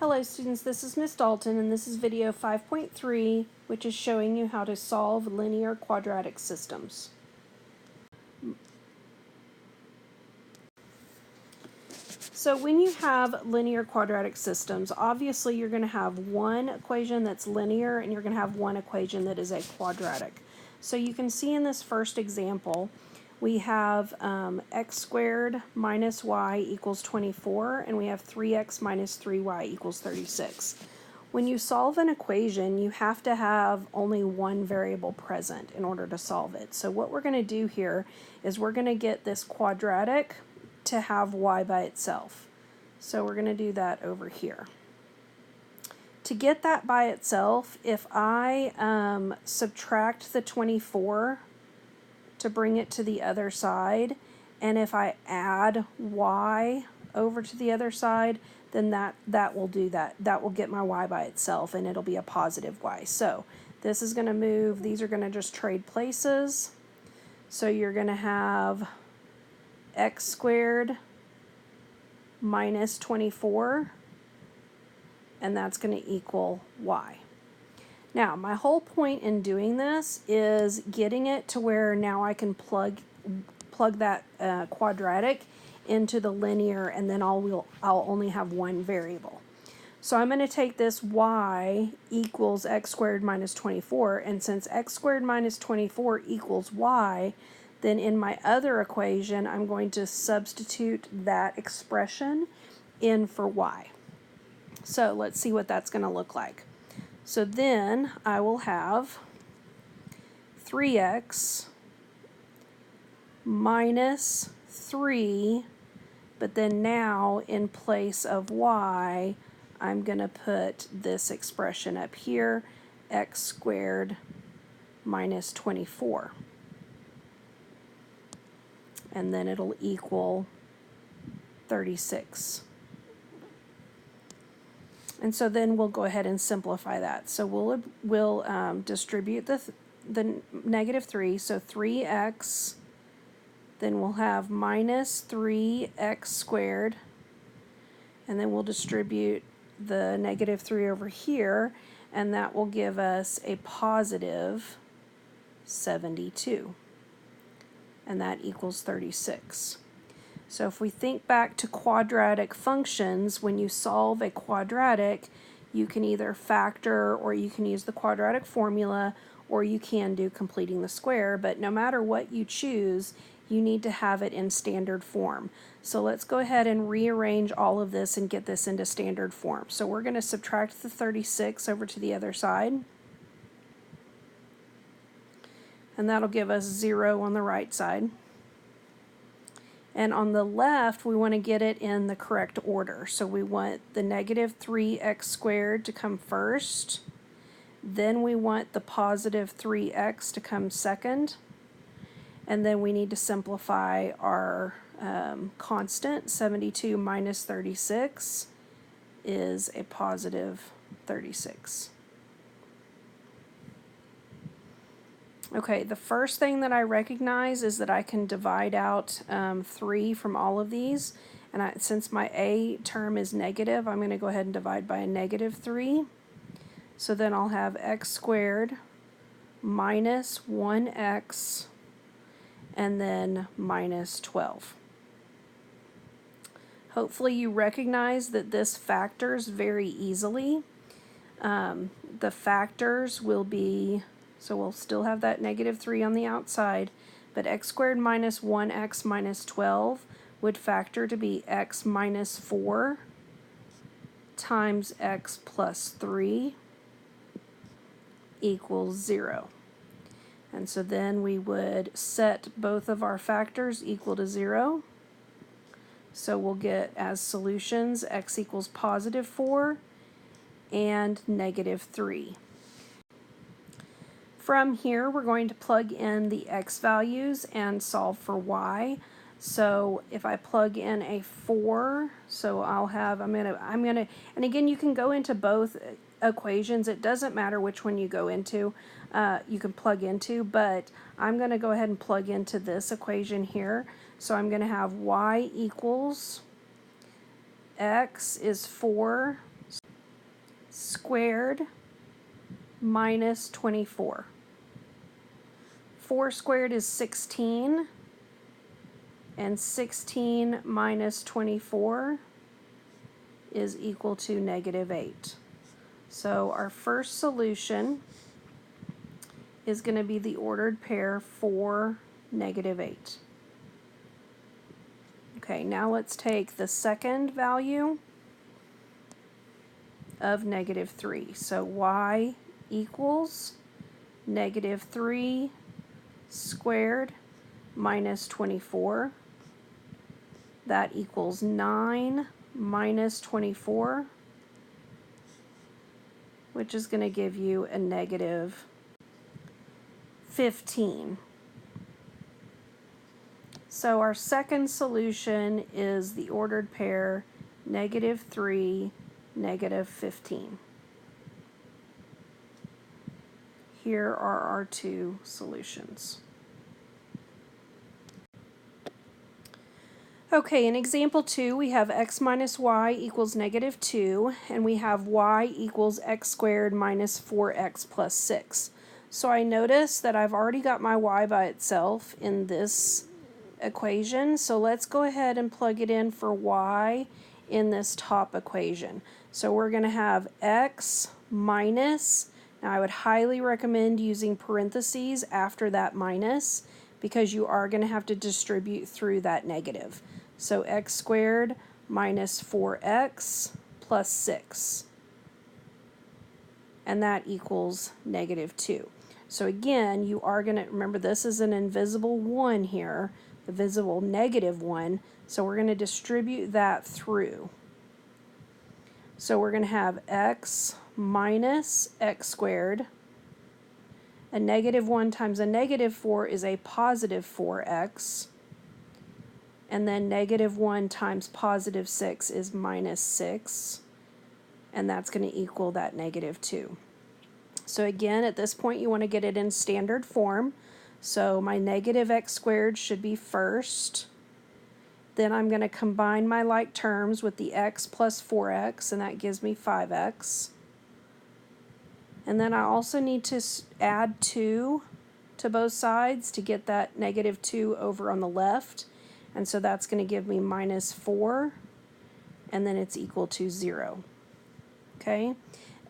Hello students, this is Miss Dalton and this is video 5.3, which is showing you how to solve linear quadratic systems. So when you have linear quadratic systems, obviously you're going to have one equation that's linear and you're going to have one equation that is a quadratic. So you can see in this first example, we have x squared minus y equals 24, and we have 3x minus 3y equals 36. When you solve an equation, you have to have only one variable present in order to solve it. So what we're going to do here is we're going to get this quadratic to have y by itself. So we're going to do that over here. To get that by itself, if I subtract the 24 to bring it to the other side, and if I add y over to the other side, then that will do that. That will get my y by itself, and it'll be a positive y. So this is going to move, these are going to just trade places. So you're going to have x squared minus 24, and that's going to equal y. Now, my whole point in doing this is getting it to where now I can plug that quadratic into the linear, and then I'll only have one variable. So I'm going to take this y equals x squared minus 24, and since x squared minus 24 equals y, then in my other equation, I'm going to substitute that expression in for y. So let's see what that's going to look like. So then I will have 3x minus 3, but then now in place of y, I'm going to put this expression up here, x squared minus 24. And then it'll equal 36. And so then we'll go ahead and simplify that. So we'll distribute the negative 3, so 3x, then we'll have minus 3x squared, and then we'll distribute the negative 3 over here, and that will give us a positive 72, and that equals 36. So if we think back to quadratic functions, when you solve a quadratic, you can either factor, or you can use the quadratic formula, or you can do completing the square. But no matter what you choose, you need to have it in standard form. So let's go ahead and rearrange all of this and get this into standard form. So we're going to subtract the 36 over to the other side, and that'll give us 0 on the right side. And on the left, we want to get it in the correct order. So we want the negative 3x squared to come first. Then we want the positive 3x to come second. And then we need to simplify our constant. 72 minus 36 is a positive 36. Okay, the first thing that I recognize is that I can divide out 3 from all of these. And since my a term is negative, I'm going to go ahead and divide by a negative 3. So then I'll have x squared minus 1x and then minus 12. Hopefully you recognize that this factors very easily. The factors will be, so we'll still have that negative 3 on the outside, but x squared minus 1x minus 12 would factor to be x minus 4 times x plus 3 equals 0. And so then we would set both of our factors equal to 0. So we'll get as solutions x equals positive 4 and negative 3. From here, we're going to plug in the x values and solve for y. So if I plug in a 4, so I'll have, I'm gonna, and again, you can go into both equations. It doesn't matter which one you go into, you can plug into, but I'm gonna go ahead and plug into this equation here. So I'm gonna have y equals x is 4 squared minus 24. 4 squared is 16, and 16 minus 24 is equal to -8. So our first solution is going to be the ordered pair 4, -8. Okay, now let's take the second value of -3. So y equals -3 squared minus 24. That equals 9 minus 24, which is going to give you a -15. So our second solution is the ordered pair -3, -15. Here are our two solutions. Okay, in example 2, we have x minus y equals -2, and we have y equals x squared minus 4x plus 6. So I notice that I've already got my y by itself in this equation, so let's go ahead and plug it in for y in this top equation. So we're going to have x minus, now I would highly recommend using parentheses after that minus, because you are going to have to distribute through that negative. So x squared minus 4x plus 6. And that equals -2. So again, you are going to, remember this is an invisible 1 here, the visible -1, so we're going to distribute that through. So we're going to have x minus x squared. A -1 times a -4 is a positive 4x. And then -1 times positive 6 is -6. And that's going to equal that -2. So again, at this point, you want to get it in standard form. So my -x squared should be first. Then I'm going to combine my like terms with the x plus 4x, and that gives me 5x. And then I also need to add 2 to both sides to get that -2 over on the left. And so that's going to give me -4, and then it's equal to 0. Okay?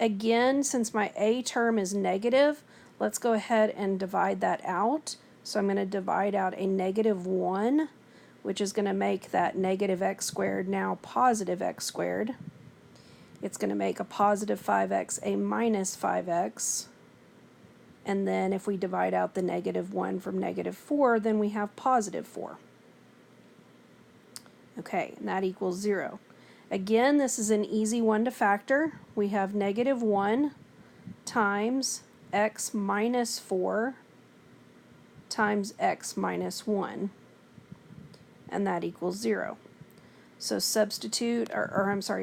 Again, since my a term is negative, let's go ahead and divide that out. So I'm going to divide out a -1, which is going to make that -x squared now positive x squared. It's going to make a positive 5x a minus 5x. And then if we divide out the -1 from -4, then we have positive 4. Okay, and that equals 0. Again, this is an easy one to factor. We have -1 times x minus 4 times x minus 1, and that equals 0. So substitute,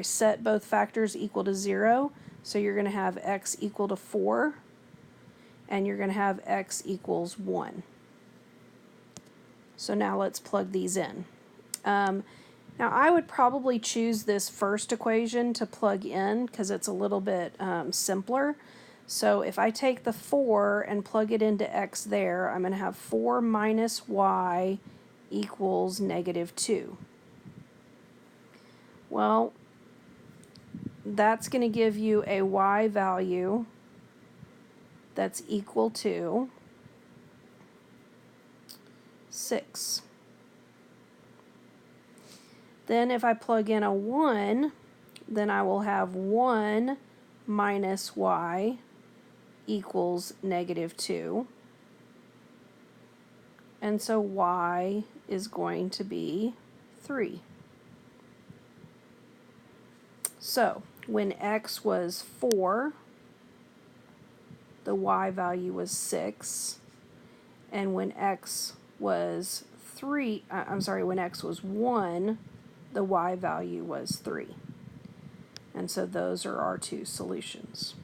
set both factors equal to 0. So you're going to have x equal to 4, and you're going to have x equals 1. So now let's plug these in. Now I would probably choose this first equation to plug in because it's a little bit simpler. So if I take the 4 and plug it into x there, I'm going to have 4 minus y equals -2. Well, that's going to give you a y value that's equal to 6. Then if I plug in a 1, then I will have 1 minus y equals -2. And so y is going to be 3. So when x was 4, the y value was 6. And when x was when x was 1, the y value was 3. And so those are our two solutions.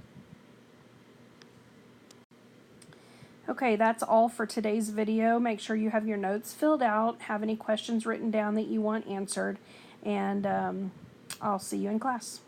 Okay, that's all for today's video. Make sure you have your notes filled out, have any questions written down that you want answered, and I'll see you in class.